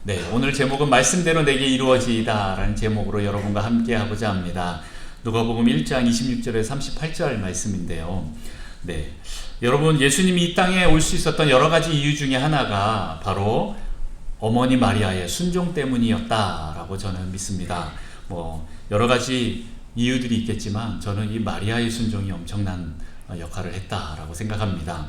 네, 오늘 제목은 말씀대로 내게 이루어지이다 라는 제목으로 여러분과 함께 하고자 합니다. 누가복음 1장 26절에서 38절 말씀인데요. 네, 여러분, 예수님이 이 땅에 올 수 있었던 여러 가지 이유 중에 하나가 바로 어머니 마리아의 순종 때문이었다라고 저는 믿습니다. 여러 가지 이유들이 있겠지만 저는 이 마리아의 순종이 엄청난 역할을 했다라고 생각합니다.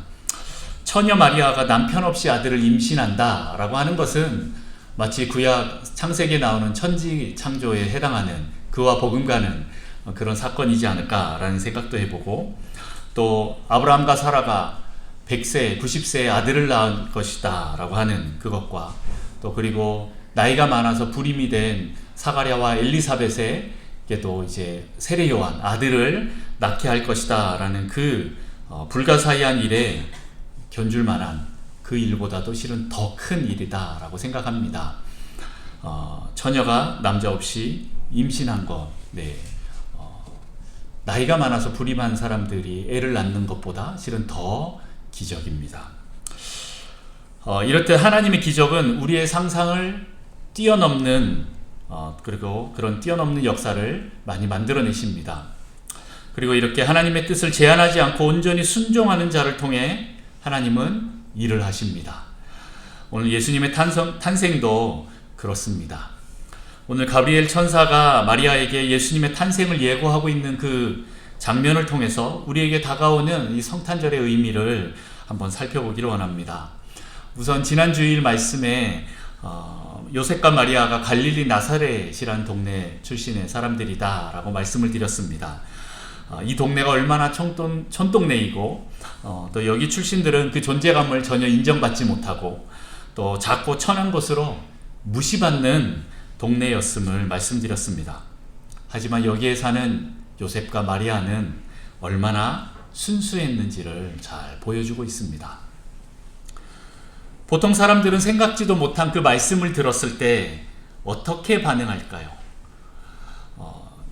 처녀 마리아가 남편 없이 아들을 임신한다라고 하는 것은 마치 구약 창세기에 나오는 천지 창조에 해당하는 그와 버금가는 그런 사건이지 않을까라는 생각도 해보고, 또 아브라함과 사라가 100세, 90세의 아들을 낳은 것이다 라고 하는 그것과, 또 그리고 나이가 많아서 불임이 된 사가랴와 엘리사벳에게도 이제 세례 요한 아들을 낳게 할 것이다 라는 그 불가사의한 일에 견줄 만한 그 일보다도 실은 더 큰 일이다 라고 생각합니다. 처녀가 남자 없이 임신한 것, 나이가 많아서 불임한 사람들이 애를 낳는 것보다 실은 더 기적입니다. 이렇듯 하나님의 기적은 우리의 상상을 뛰어넘는 그리고 그런 뛰어넘는 역사를 많이 만들어내십니다. 그리고 이렇게 하나님의 뜻을 제한하지 않고 온전히 순종하는 자를 통해 하나님은 일을 하십니다. 오늘 예수님의 탄생도 그렇습니다. 오늘 가브리엘 천사가 마리아에게 예수님의 탄생을 예고하고 있는 그 장면을 통해서 우리에게 다가오는 이 성탄절의 의미를 한번 살펴보기를 원합니다. 우선 지난 주일 말씀에 요셉과 마리아가 갈릴리 나사렛이라는 동네 출신의 사람들이다 라고 말씀을 드렸습니다. 이 동네가 얼마나 촌동네이고 또 여기 출신들은 그 존재감을 전혀 인정받지 못하고 또 작고 천한 곳으로 무시받는 동네였음을 말씀드렸습니다. 하지만 여기에 사는 요셉과 마리아는 얼마나 순수했는지를 잘 보여주고 있습니다. 보통 사람들은 생각지도 못한 그 말씀을 들었을 때 어떻게 반응할까요?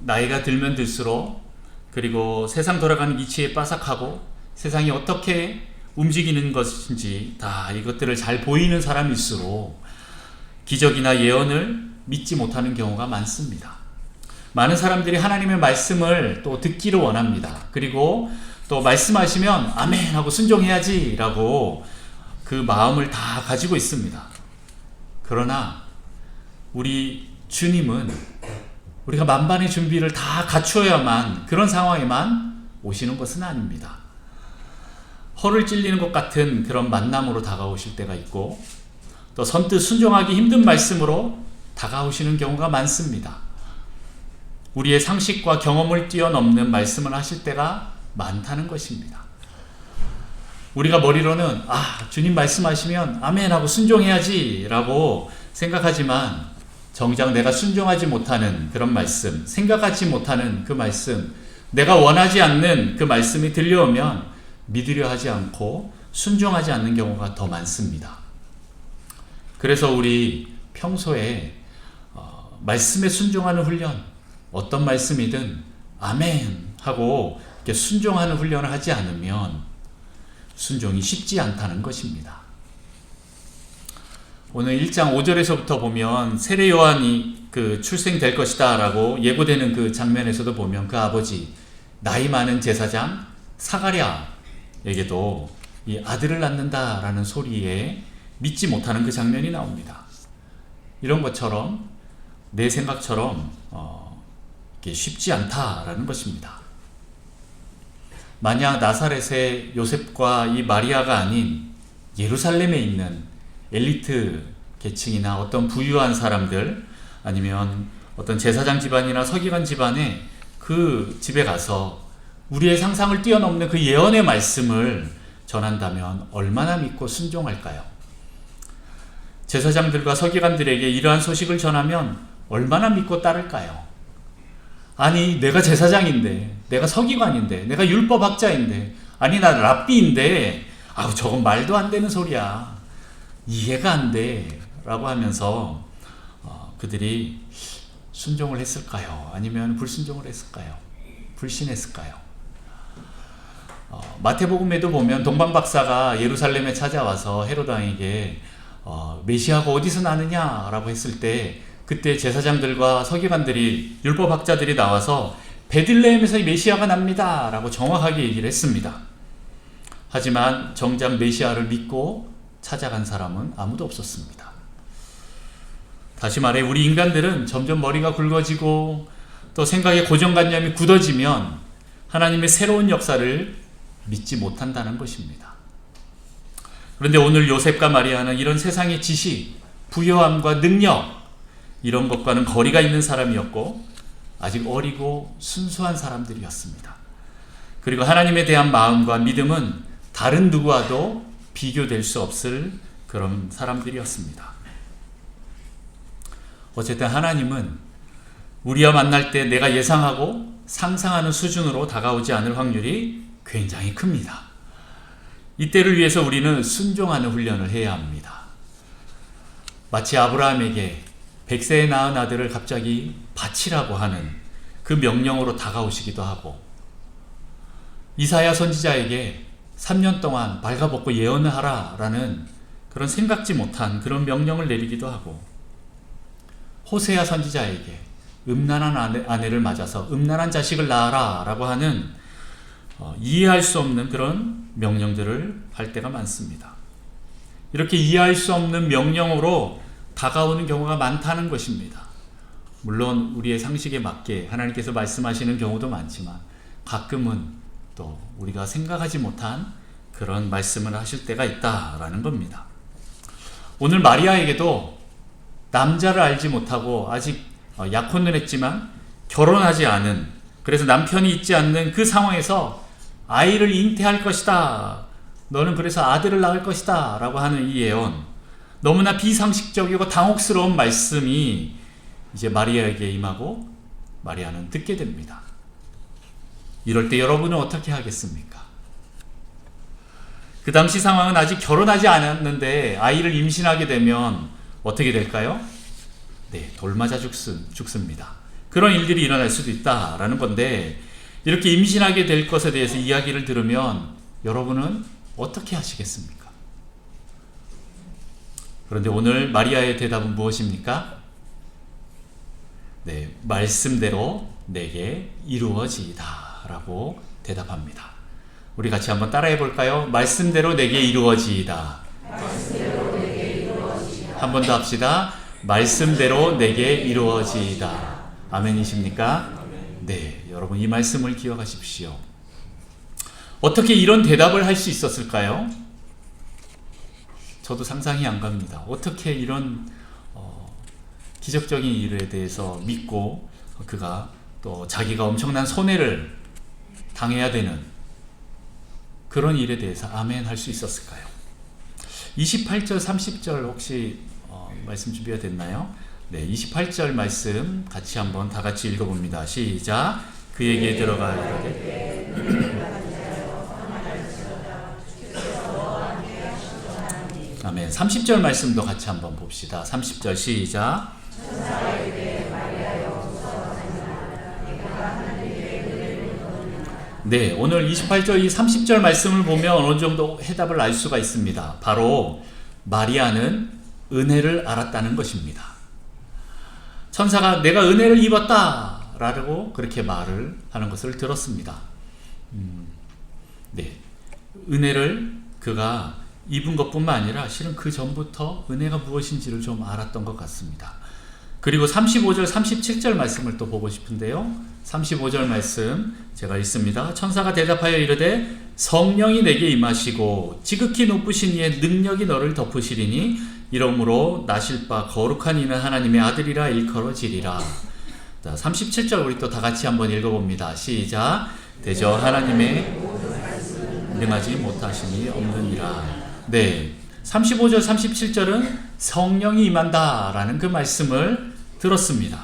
나이가 들면 들수록, 그리고 세상 돌아가는 이치에 빠삭하고 세상이 어떻게 움직이는 것인지 다 이것들을 잘 보이는 사람일수록 기적이나 예언을 믿지 못하는 경우가 많습니다. 많은 사람들이 하나님의 말씀을 또 듣기를 원합니다. 그리고 또 말씀하시면 아멘 하고 순종해야지 라고 그 마음을 다 가지고 있습니다. 그러나 우리 주님은 우리가 만반의 준비를 다 갖추어야만 그런 상황에만 오시는 것은 아닙니다. 허를 찔리는 것 같은 그런 만남으로 다가오실 때가 있고, 또 선뜻 순종하기 힘든 말씀으로 다가오시는 경우가 많습니다. 우리의 상식과 경험을 뛰어넘는 말씀을 하실 때가 많다는 것입니다. 우리가 머리로는 주님 말씀하시면 아멘 하고 순종해야지 라고 생각하지만 정작 내가 순종하지 못하는 그런 말씀, 생각하지 못하는 그 말씀, 내가 원하지 않는 그 말씀이 들려오면 믿으려 하지 않고 순종하지 않는 경우가 더 많습니다. 그래서 우리 평소에 말씀에 순종하는 훈련, 어떤 말씀이든 아멘 하고 이렇게 순종하는 훈련을 하지 않으면 순종이 쉽지 않다는 것입니다. 오늘 1장 5절에서부터 보면 세례 요한이 출생될 것이다 라고 예고되는 그 장면에서도 보면 그 아버지 나이 많은 제사장 사가랴에게도 이 아들을 낳는다 라는 소리에 믿지 못하는 그 장면이 나옵니다. 이런 것처럼 내 생각처럼 이게 쉽지 않다라는 것입니다. 만약 나사렛의 요셉과 이 마리아가 아닌 예루살렘에 있는 엘리트 계층이나 어떤 부유한 사람들, 아니면 어떤 제사장 집안이나 서기관 집안의 그 집에 가서 우리의 상상을 뛰어넘는 그 예언의 말씀을 전한다면 얼마나 믿고 순종할까요? 제사장들과 서기관들에게 이러한 소식을 전하면 얼마나 믿고 따를까요? 아니, 내가 제사장인데, 내가 서기관인데, 내가 율법학자인데, 아니 나 랍비인데, 저건 말도 안 되는 소리야, 이해가 안 돼 라고 하면서 그들이 순종을 했을까요? 아니면 불순종을 했을까요? 불신했을까요? 마태복음에도 보면 동방박사가 예루살렘에 찾아와서 헤롯 왕에게 메시아가 어디서 나느냐라고 했을 때 그때 제사장들과 서기관들이 율법학자들이 나와서 베들레헴에서 메시아가 납니다 라고 정확하게 얘기를 했습니다. 하지만 정작 메시아를 믿고 찾아간 사람은 아무도 없었습니다. 다시 말해 우리 인간들은 점점 머리가 굵어지고 또 생각의 고정관념이 굳어지면 하나님의 새로운 역사를 믿지 못한다는 것입니다. 그런데 오늘 요셉과 마리아는 이런 세상의 지식, 부요함과 능력 이런 것과는 거리가 있는 사람이었고 아직 어리고 순수한 사람들이었습니다. 그리고 하나님에 대한 마음과 믿음은 다른 누구와도 비교될 수 없을 그런 사람들이었습니다. 어쨌든 하나님은 우리와 만날 때 내가 예상하고 상상하는 수준으로 다가오지 않을 확률이 굉장히 큽니다. 이때를 위해서 우리는 순종하는 훈련을 해야 합니다. 마치 아브라함에게 100세에 낳은 아들을 갑자기 바치라고 하는 그 명령으로 다가오시기도 하고, 이사야 선지자에게 3년 동안 발가벗고 예언을 하라라는 그런 생각지 못한 그런 명령을 내리기도 하고, 호세아 선지자에게 음란한 아내를 맞아서 음란한 자식을 낳아라 라고 하는 이해할 수 없는 그런 명령들을 할 때가 많습니다. 이렇게 이해할 수 없는 명령으로 다가오는 경우가 많다는 것입니다. 물론 우리의 상식에 맞게 하나님께서 말씀하시는 경우도 많지만 가끔은 또 우리가 생각하지 못한 그런 말씀을 하실 때가 있다라는 겁니다. 오늘 마리아에게도 남자를 알지 못하고 아직 약혼을 했지만 결혼하지 않은, 그래서 남편이 있지 않는 그 상황에서 아이를 잉태할 것이다, 너는 그래서 아들을 낳을 것이다 라고 하는 이 예언, 너무나 비상식적이고 당혹스러운 말씀이 이제 마리아에게 임하고 마리아는 듣게 됩니다. 이럴 때 여러분은 어떻게 하겠습니까? 그 당시 상황은 아직 결혼하지 않았는데 아이를 임신하게 되면 어떻게 될까요? 네, 돌맞아 죽습니다. 그런 일들이 일어날 수도 있다라는 건데, 이렇게 임신하게 될 것에 대해서 이야기를 들으면 여러분은 어떻게 하시겠습니까? 그런데 오늘 마리아의 대답은 무엇입니까? 네, 말씀대로 내게 이루어지이다 라고 대답합니다. 우리 같이 한번 따라해 볼까요? 말씀대로 내게 이루어지이다. 한 번 더 합시다. 말씀대로 내게 이루어지이다. 아멘이십니까? 네, 여러분 이 말씀을 기억하십시오. 어떻게 이런 대답을 할 수 있었을까요? 저도 상상이 안 갑니다. 어떻게 이런 기적적인 일에 대해서 믿고 그가 또 자기가 엄청난 손해를 당해야 되는 그런 일에 대해서 아멘 할 수 있었을까요? 28절 30절 혹시 말씀 준비가 됐나요? 네, 28절 말씀 같이 한번 다 같이 읽어봅니다. 시작. 그에게 들어가 이르되 아멘. 30절 말씀도 같이 한번 봅시다. 30절 시작. 네, 오늘 28절 이 30절 말씀을 보면 어느 정도 해답을 알 수가 있습니다. 바로 마리아는 은혜를 알았다는 것입니다. 천사가 내가 은혜를 입었다 라고 그렇게 말을 하는 것을 들었습니다. 네, 은혜를 그가 입은 것뿐만 아니라 실은 그 전부터 은혜가 무엇인지를 좀 알았던 것 같습니다. 그리고 35절 37절 말씀을 또 보고 싶은데요, 35절 말씀 제가 읽습니다. 천사가 대답하여 이르되 성령이 내게 임하시고 지극히 높으신 이의 능력이 너를 덮으시리니 이러므로 나실 바 거룩한 이는 하나님의 아들이라 일컬어지리라. 37절 우리 또 다 같이 한번 읽어봅니다. 시작. 대저 하나님의 능하지 못하심이 없느니라. 네, 35절 37절은 성령이 임한다 라는 그 말씀을 들었습니다.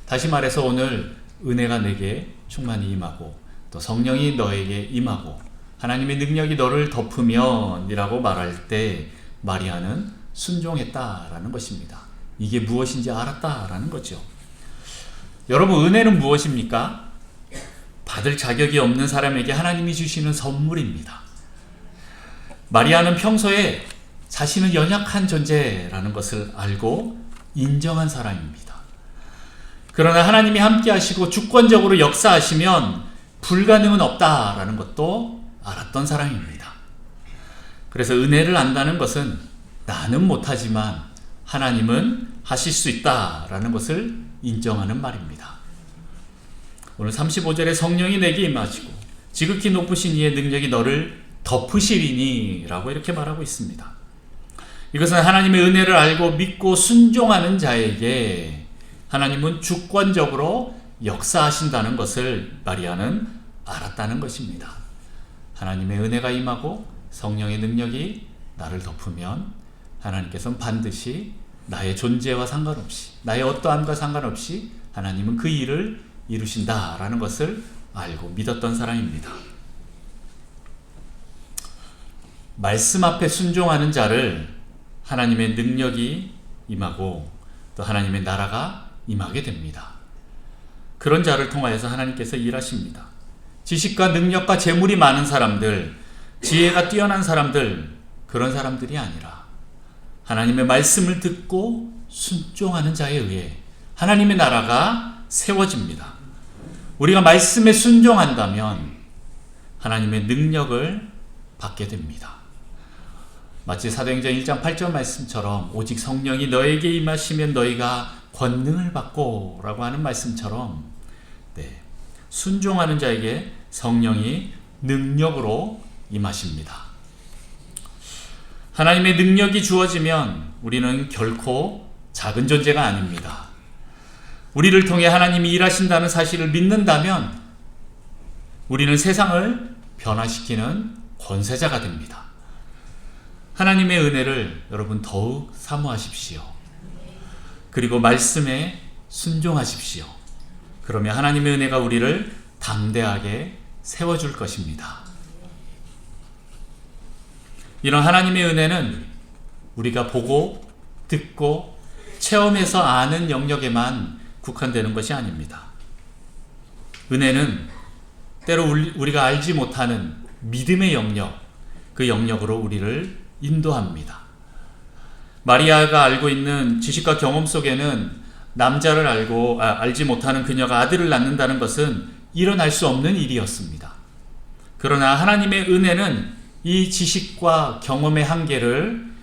다시 말해서 오늘 은혜가 내게 충만히 임하고 또 성령이 너에게 임하고 하나님의 능력이 너를 덮으면 이라고 말할 때 마리아는 순종했다라는 것입니다. 이게 무엇인지 알았다라는 거죠. 여러분, 은혜는 무엇입니까? 받을 자격이 없는 사람에게 하나님이 주시는 선물입니다. 마리아는 평소에 자신은 연약한 존재라는 것을 알고 인정한 사람입니다. 그러나 하나님이 함께 하시고 주권적으로 역사하시면 불가능은 없다라는 것도 알았던 사람입니다. 그래서 은혜를 안다는 것은 나는 못하지만 하나님은 하실 수 있다라는 것을 인정하는 말입니다. 오늘 35절에 성령이 내게 임하시고 지극히 높으신 이의 능력이 너를 덮으시리니 라고 이렇게 말하고 있습니다. 이것은 하나님의 은혜를 알고 믿고 순종하는 자에게 하나님은 주권적으로 역사하신다는 것을 마리아는 알았다는 것입니다. 하나님의 은혜가 임하고 성령의 능력이 나를 덮으면 하나님께서는 반드시 나의 존재와 상관없이, 나의 어떠함과 상관없이 하나님은 그 일을 이루신다라는 것을 알고 믿었던 사람입니다. 말씀 앞에 순종하는 자를 하나님의 능력이 임하고 또 하나님의 나라가 임하게 됩니다. 그런 자를 통하여서 하나님께서 일하십니다. 지식과 능력과 재물이 많은 사람들, 지혜가 뛰어난 사람들, 그런 사람들이 아니라 하나님의 말씀을 듣고 순종하는 자에 의해 하나님의 나라가 세워집니다. 우리가 말씀에 순종한다면 하나님의 능력을 받게 됩니다. 마치 사도행전 1장 8절 말씀처럼 오직 성령이 너에게 임하시면 너희가 권능을 받고 라고 하는 말씀처럼 순종하는 자에게 성령이 능력으로 임하십니다. 하나님의 능력이 주어지면 우리는 결코 작은 존재가 아닙니다. 우리를 통해 하나님이 일하신다는 사실을 믿는다면 우리는 세상을 변화시키는 권세자가 됩니다. 하나님의 은혜를 여러분 더욱 사모하십시오. 그리고 말씀에 순종하십시오. 그러면 하나님의 은혜가 우리를 담대하게 세워줄 것입니다. 이런 하나님의 은혜는 우리가 보고 듣고 체험해서 아는 영역에만 국한되는 것이 아닙니다. 은혜는 때로 우리가 알지 못하는 믿음의 영역, 그 영역으로 우리를 인도합니다. 마리아가 알고 있는 지식과 경험 속에는 남자를 알지 못하는 그녀가 아들을 낳는다는 것은 일어날 수 없는 일이었습니다. 그러나 하나님의 은혜는 이 지식과 경험의 한계를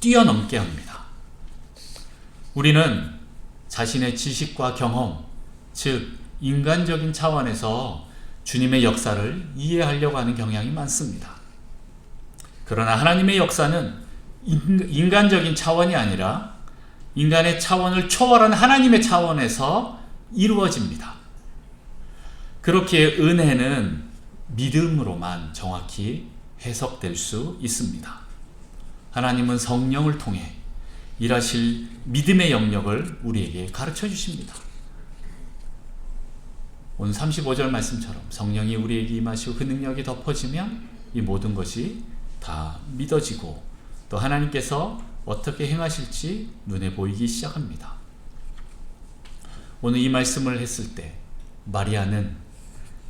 뛰어넘게 합니다. 우리는 자신의 지식과 경험, 즉 인간적인 차원에서 주님의 역사를 이해하려고 하는 경향이 많습니다. 그러나 하나님의 역사는 인간적인 차원이 아니라 인간의 차원을 초월한 하나님의 차원에서 이루어집니다. 그렇게 은혜는 믿음으로만 정확히 해석될 수 있습니다. 하나님은 성령을 통해 일하실 믿음의 영역을 우리에게 가르쳐 주십니다. 오늘 35절 말씀처럼 성령이 우리에게 임하시고 그 능력이 덮어지면 이 모든 것이 다 믿어지고 또 하나님께서 어떻게 행하실지 눈에 보이기 시작합니다. 오늘 이 말씀을 했을 때 마리아는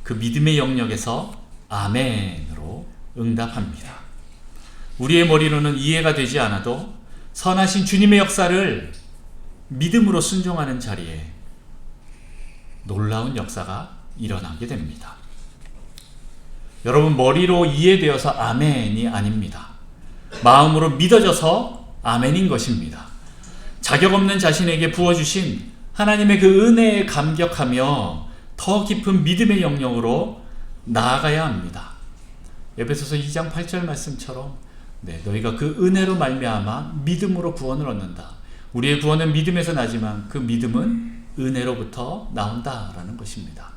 그 믿음의 영역에서 아멘으로 응답합니다. 우리의 머리로는 이해가 되지 않아도 선하신 주님의 역사를 믿음으로 순종하는 자리에 놀라운 역사가 일어나게 됩니다. 여러분, 머리로 이해되어서 아멘이 아닙니다. 마음으로 믿어져서 아멘인 것입니다. 자격 없는 자신에게 부어주신 하나님의 그 은혜에 감격하며 더 깊은 믿음의 영역으로 나아가야 합니다. 에베소서 2장 8절 말씀처럼 너희가 그 은혜로 말미암아 믿음으로 구원을 얻는다. 우리의 구원은 믿음에서 나지만 그 믿음은 은혜로부터 나온다라는 것입니다.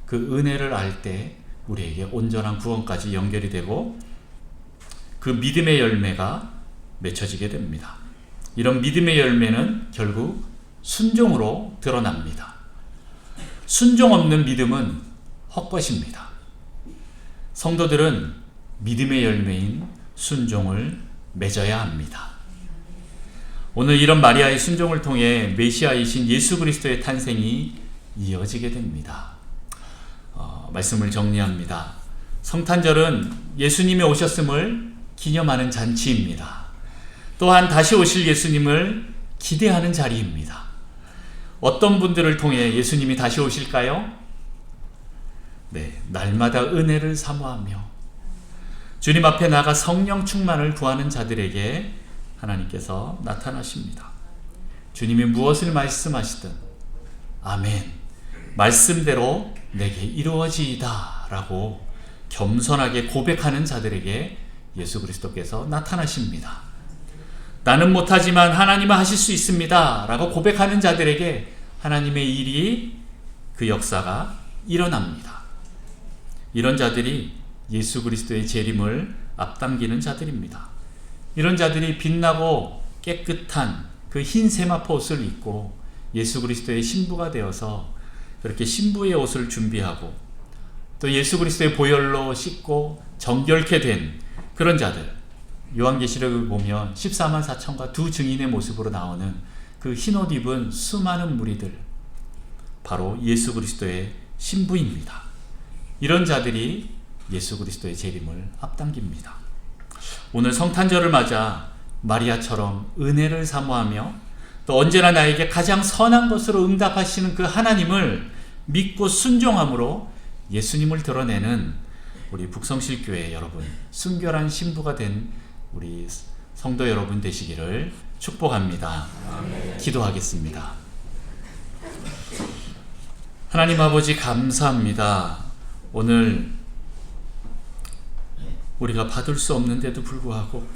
그 은혜를 알 때 우리에게 온전한 구원까지 연결이 되고 그 믿음의 열매가 맺혀지게 됩니다. 이런 믿음의 열매는 결국 순종으로 드러납니다. 순종 없는 믿음은 헛것입니다. 성도들은 믿음의 열매인 순종을 맺어야 합니다. 오늘 이런 마리아의 순종을 통해 메시아이신 예수 그리스도의 탄생이 이어지게 됩니다. 말씀을 정리합니다. 성탄절은 예수님이 오셨음을 기념하는 잔치입니다. 또한 다시 오실 예수님을 기대하는 자리입니다. 어떤 분들을 통해 예수님이 다시 오실까요? 네, 날마다 은혜를 사모하며 주님 앞에 나가 성령 충만을 구하는 자들에게 하나님께서 나타나십니다. 주님이 무엇을 말씀하시든 아멘, 말씀대로 내게 이루어지이다 라고 겸손하게 고백하는 자들에게 예수 그리스도께서 나타나십니다. 나는 못하지만 하나님은 하실 수 있습니다 라고 고백하는 자들에게 하나님의 일이, 그 역사가 일어납니다. 이런 자들이 예수 그리스도의 재림을 앞당기는 자들입니다. 이런 자들이 빛나고 깨끗한 그 흰 세마포 옷을 입고 예수 그리스도의 신부가 되어서 그렇게 신부의 옷을 준비하고 또 예수 그리스도의 보혈로 씻고 정결케 된 그런 자들, 요한계시록을 보면 14만 4천과 두 증인의 모습으로 나오는 그 흰옷 입은 수많은 무리들, 바로 예수 그리스도의 신부입니다. 이런 자들이 예수 그리스도의 재림을 앞당깁니다. 오늘 성탄절을 맞아 마리아처럼 은혜를 사모하며 또 언제나 나에게 가장 선한 것으로 응답하시는 그 하나님을 믿고 순종함으로 예수님을 드러내는 우리 북성실교회 여러분, 순결한 신부가 된 우리 성도 여러분 되시기를 축복합니다. 기도하겠습니다. 하나님 아버지, 감사합니다. 오늘 우리가 받을 수 없는데도 불구하고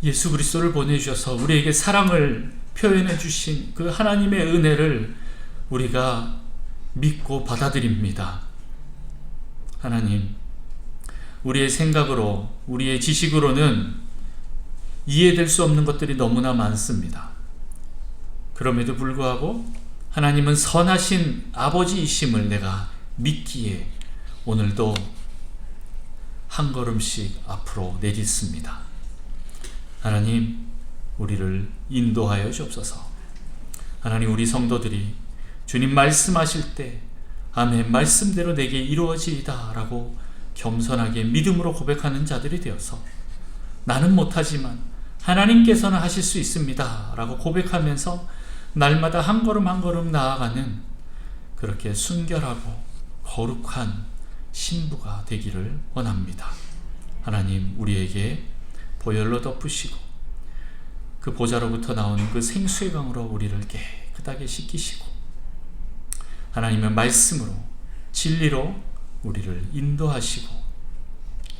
예수 그리스도를 보내주셔서 우리에게 사랑을 표현해 주신 그 하나님의 은혜를 우리가 믿고 받아들입니다. 하나님, 우리의 생각으로, 우리의 지식으로는 이해될 수 없는 것들이 너무나 많습니다. 그럼에도 불구하고 하나님은 선하신 아버지이심을 내가 믿기에 오늘도 한 걸음씩 앞으로 내딛습니다. 하나님, 우리를 인도하여 주옵소서. 하나님, 우리 성도들이 주님 말씀하실 때 아멘, 말씀대로 내게 이루어지이다 라고 겸손하게 믿음으로 고백하는 자들이 되어서 나는 못하지만 하나님께서는 하실 수 있습니다 라고 고백하면서 날마다 한 걸음 한 걸음 나아가는 그렇게 순결하고 거룩한 신부가 되기를 원합니다. 하나님, 우리에게 보혈로 덮으시고 그 보좌로부터 나오는 그 생수의 강으로 우리를 깨끗하게 씻기시고 하나님의 말씀으로, 진리로 우리를 인도하시고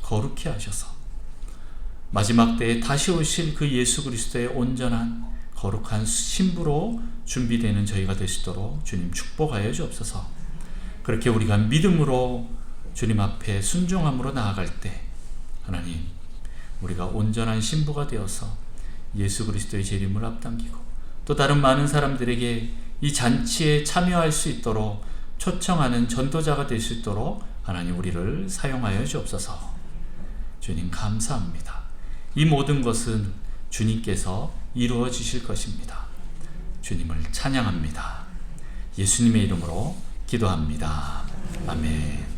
거룩히 하셔서 마지막 때에 다시 오실 그 예수 그리스도의 온전한 거룩한 신부로 준비되는 저희가 되시도록 주님 축복하여 주옵소서. 그렇게 우리가 믿음으로 주님 앞에 순종함으로 나아갈 때 하나님, 우리가 온전한 신부가 되어서 예수 그리스도의 재림을 앞당기고 또 다른 많은 사람들에게 이 잔치에 참여할 수 있도록 초청하는 전도자가 될 수 있도록 하나님 우리를 사용하여 주옵소서. 주님 감사합니다. 이 모든 것은 주님께서 이루어 주실 것입니다. 주님을 찬양합니다. 예수님의 이름으로 기도합니다. 아멘.